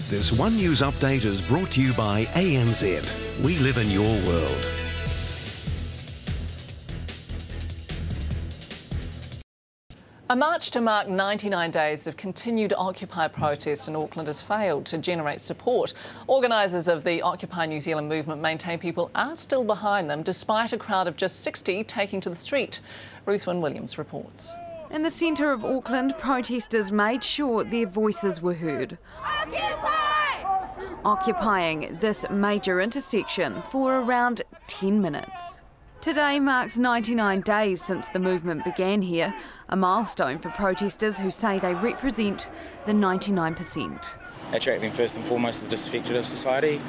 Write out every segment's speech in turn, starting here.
This One News update is brought to you by ANZ. We live in your world. A march to mark 99 days of continued Occupy protest in Auckland has failed to generate support. Organisers of the Occupy New Zealand movement maintain people are still behind them despite a crowd of just 60 taking to the street. Ruthwyn Williams reports. In the centre of Auckland, protesters made sure their voices were heard. Occupying this major intersection for around 10 minutes. Today marks 99 days since the movement began here, a milestone for protesters who say they represent the 99%. Attracting first and foremost the disaffected of society,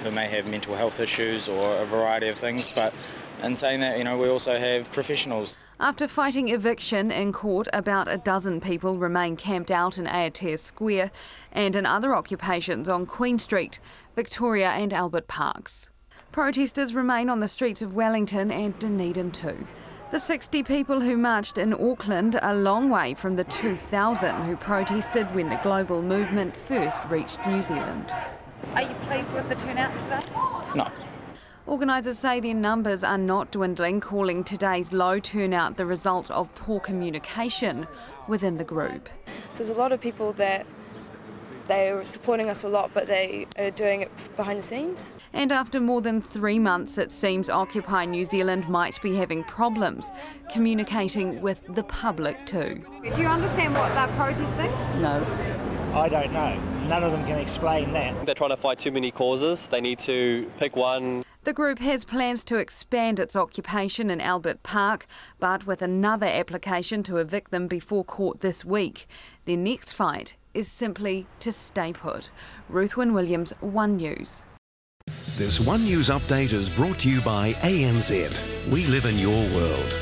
who may have mental health issues or a variety of things, but in saying that, we also have professionals. After fighting eviction in court, about a dozen people remain camped out in Aotea Square and in other occupations on Queen Street, Victoria and Albert Parks. Protesters remain on the streets of Wellington and Dunedin too. The 60 people who marched in Auckland, a long way from the 2,000 who protested when the global movement first reached New Zealand. Are you pleased with the turnout today? No. Organisers say their numbers are not dwindling, calling today's low turnout the result of poor communication within the group. So there's a lot of people that they're supporting us a lot, but they are doing it behind the scenes. And after more than 3 months, it seems Occupy New Zealand might be having problems communicating with the public too. Do you understand what they're protesting? No. I don't know. None of them can explain that. They're trying to fight too many causes. They need to pick one. The group has plans to expand its occupation in Albert Park, but with another application to evict them before court this week. Their next fight is simply to stay put. Ruthwyn Williams, One News. This One News update is brought to you by ANZ. We live in your world.